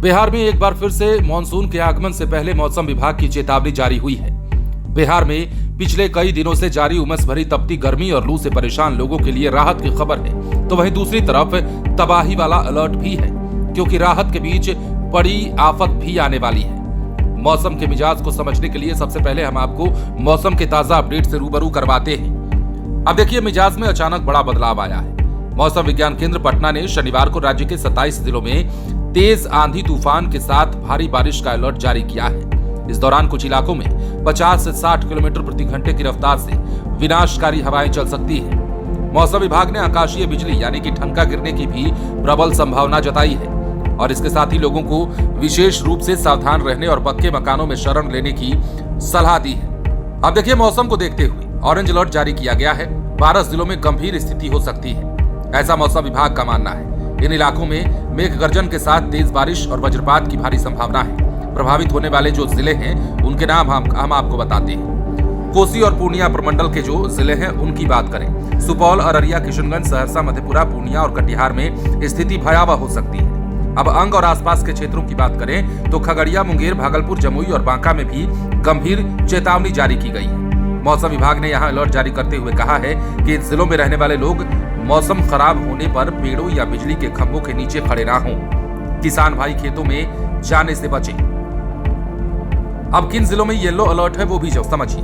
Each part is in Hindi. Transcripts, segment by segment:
बिहार में एक बार फिर से मानसून के आगमन से पहले मौसम विभाग की चेतावनी जारी हुई है। बिहार में पिछले कई दिनों से जारी उमस भरी तपती गर्मी और लू से परेशान लोगों के लिए राहत की खबर है, तो वहीं दूसरी तरफ तबाही वाला अलर्ट भी है, क्योंकि राहत के बीच बड़ी आफत भी आने वाली है। मौसम के मिजाज को समझने के लिए सबसे पहले हम आपको मौसम के ताजा अपडेट से रूबरू करवाते हैं। अब देखिए, मिजाज में अचानक बड़ा बदलाव आया है। मौसम विज्ञान केंद्र पटना ने शनिवार को राज्य के 27 जिलों में तेज आंधी तूफान के साथ भारी बारिश का अलर्ट जारी किया है। इस दौरान कुछ इलाकों में 50 से 60 किलोमीटर प्रति घंटे की रफ्तार से विनाशकारी हवाएं चल सकती हैं। मौसम विभाग ने आकाशीय बिजली यानी कि ठनका गिरने की भी प्रबल संभावना जताई है और इसके साथ ही लोगों को विशेष रूप से सावधान रहने और पक्के मकानों में शरण लेने की सलाह दी है। अब देखिए, मौसम को देखते हुए ऑरेंज अलर्ट जारी किया गया है। 12 जिलों में गंभीर स्थिति हो सकती है, ऐसा मौसम विभाग का मानना है। इन इलाकों में मेघ गर्जन के साथ तेज बारिश और वज्रपात की भारी संभावना है। प्रभावित होने वाले जो जिले हैं उनके नाम हम आपको बताते हैं। कोसी और पूर्णिया प्रमंडल के जो जिले हैं उनकी बात करें, सुपौल, अररिया, किशनगंज, सहरसा, मधेपुरा, पूर्णिया और कटिहार में स्थिति भयावह हो सकती है। अब अंग और आसपास के क्षेत्रों की बात करें तो खगड़िया, मुंगेर, भागलपुर, जमुई और बांका में भी गंभीर चेतावनी जारी की गई है। मौसम विभाग ने यहां अलर्ट जारी करते हुए कहा है कि इन जिलों में रहने वाले लोग मौसम खराब होने पर पेड़ों या बिजली के खंभों के नीचे खड़े ना हों। किसान भाई खेतों में जाने से बचें। अब किन जिलों में येलो अलर्ट है वो भी समझिए।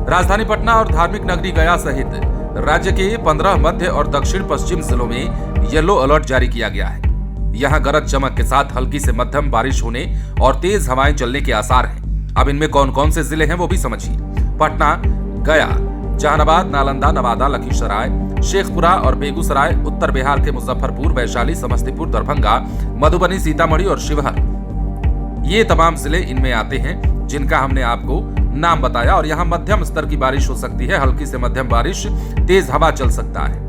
राजधानी पटना और धार्मिक नगरी गया सहित राज्य के 15 मध्य और दक्षिण पश्चिम जिलों में येलो अलर्ट जारी किया गया है। यहाँ गरज चमक के साथ हल्की से मध्यम बारिश होने और तेज हवाएं चलने के आसार हैं। अब इनमें कौन कौन से जिले हैं वो भी समझिए। पटना, गया, जहानाबाद, नालंदा, नवादा, लखीसराय, शेखपुरा और बेगूसराय, उत्तर बिहार के मुजफ्फरपुर, वैशाली, समस्तीपुर, दरभंगा, मधुबनी, सीतामढ़ी और शिवहर, ये तमाम जिले इनमें आते हैं जिनका हमने आपको नाम बताया। और यहाँ मध्यम स्तर की बारिश हो सकती है, हल्की से मध्यम बारिश, तेज हवा चल सकता है।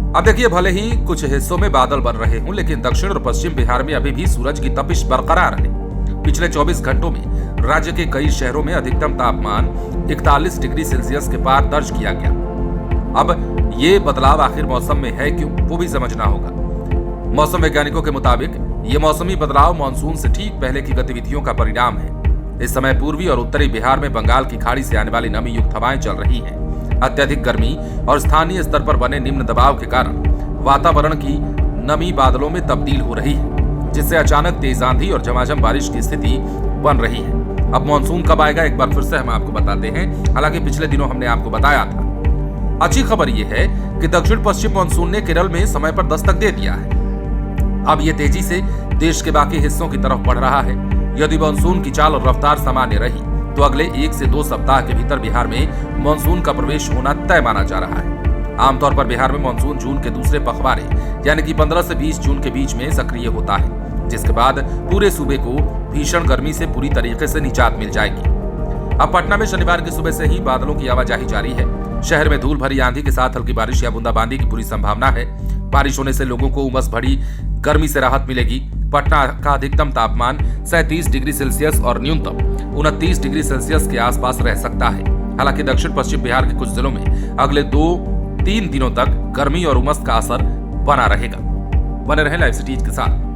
अब देखिए, भले ही कुछ हिस्सों में बादल बन रहे हों, लेकिन दक्षिण और पश्चिम बिहार में अभी भी सूरज की तपिश बरकरार है। पिछले 24 घंटों में राज्य के कई शहरों में अधिकतम तापमान 41 डिग्री सेल्सियस के पार दर्ज किया गया। अब ये बदलाव आखिर मौसम में है क्यों, वो भी समझना होगा। मौसम वैज्ञानिकों के मुताबिक ये मौसमी बदलाव मानसून से ठीक पहले की गतिविधियों का परिणाम है। इस समय पूर्वी और उत्तरी बिहार में बंगाल की खाड़ी से आने वाली नमी युक्त हवाएं चल रही हैं। अत्यधिक गर्मी और स्थानीय स्तर पर बने निम्न दबाव के कारण वातावरण की नमी बादलों में तब्दील हो रही है, जिससे अचानक तेज आंधी और झमाझम बारिश की स्थिति बन रही है। अब मानसून कब आएगा एक बार फिर से हम आपको बताते हैं। हालांकि पिछले दिनों हमने आपको बताया था। अच्छी खबर यह है कि दक्षिण पश्चिम मानसून ने केरल में समय पर दस्तक दे दिया है। अब ये तेजी से देश के बाकी हिस्सों की तरफ बढ़ रहा है। यदि मानसून की चाल और रफ्तार सामान्य रही तो अगले 1 से 2 सप्ताह के भीतर बिहार में मानसून का प्रवेश होना तय माना जा रहा है। आमतौर पर बिहार में मानसून जून के दूसरे पखवाड़े यानी कि 15 से 20 जून के बीच में सक्रिय होता है, जिसके बाद पूरे सूबे को भीषण गर्मी से पूरी तरीके से निजात मिल जाएगी। अब पटना में शनिवार की सुबह से ही बादलों की आवाजाही जारी है। शहर में धूल भरी आंधी के साथ हल्की बारिश या बूंदाबांदी की पूरी संभावना है। बारिश होने से लोगों को उमस भरी गर्मी से राहत मिलेगी। पटना का अधिकतम तापमान 37 डिग्री सेल्सियस और न्यूनतम 29 डिग्री सेल्सियस के आसपास रह सकता है। हालांकि दक्षिण पश्चिम बिहार के कुछ जिलों में अगले 2-3 दिनों तक गर्मी और उमस का असर बना रहेगा। बने रहें लाइव सिटीज के साथ।